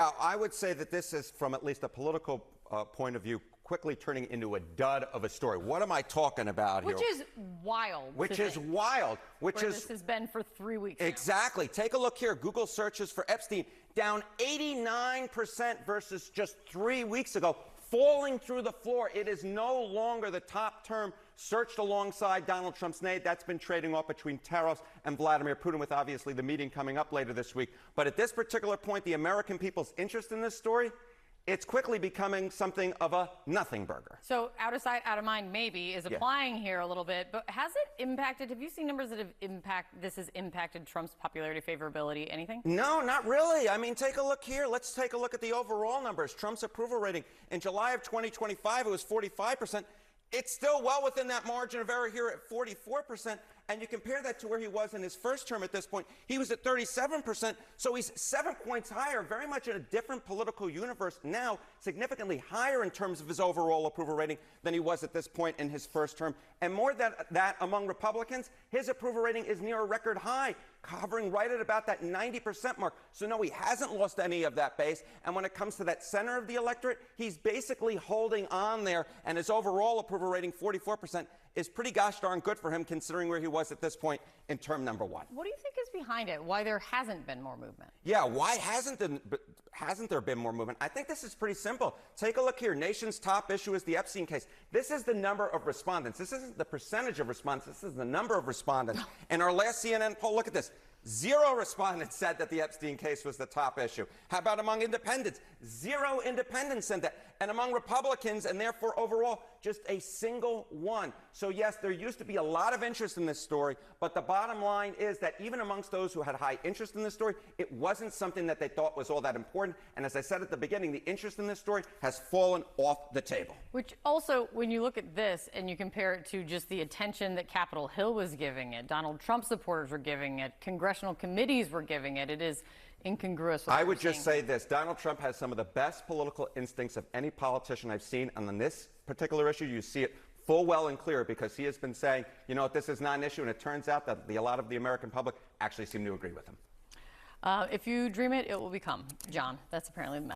I would say that this is, from at least a political point of view, quickly turning into a dud of a story. What am I talking about here? Which is wild. This has been for 3 weeks. Exactly. Now. Take a look here. Google searches for Epstein down 89% versus just 3 weeks ago, falling through the floor. It is no longer the top term searched alongside Donald Trump's name. That's been trading off between tariffs and Vladimir Putin, with obviously the meeting coming up later this week. But at this particular point, the American people's interest in this story, it's quickly becoming something of a nothing burger. So out of sight, out of mind, maybe, is applying here a little bit. But has it impacted, have you seen numbers that have impacted Trump's popularity, favorability, anything? No, not really. I mean, take a look here. Let's take a look at the overall numbers. Trump's approval rating in July of 2025, it was 45%. It's still well within that margin of error here at 44%. And you compare that to where he was in his first term at this point. He was at 37%. So he's 7 points higher, very much in a different political universe now, significantly higher in terms of his overall approval rating than he was at this point in his first term. And more than that, among Republicans, his approval rating is near a record high, hovering right at about that 90% mark. So no, he hasn't lost any of that base. And when it comes to that center of the electorate, he's basically holding on there. And his overall approval rating, 44%, is pretty gosh darn good for him, considering where he was at this point in term number one. What do you think is behind it? Why there hasn't been more movement? Yeah, why hasn't there been more movement? I think this is pretty simple. Take a look here. Nation's top issue is the Epstein case. This is the number of respondents. This isn't the percentage of respondents. This is the number of respondents. In our last CNN poll, look at this. 0 respondents said that the Epstein case was the top issue. How about among independents? 0 independents said that. And among Republicans, and therefore overall, just a single one. So yes, there used to be a lot of interest in this story, but the bottom line is that even amongst those who had high interest in this story, it wasn't something that they thought was all that important. And as I said at the beginning, the interest in this story has fallen off the table. Which also, when you look at this and you compare it to just the attention that Capitol Hill was giving it, Donald Trump supporters were giving it, congressional committees were giving it, it is incongruous. I would just say this. Donald Trump has some of the best political instincts of any politician I've seen. And on this particular issue, you see it full well and clear, because he has been saying, you know what, this is not an issue. And it turns out that a lot of the American public actually seem to agree with him. If you dream it, it will become. John, that's apparently the message.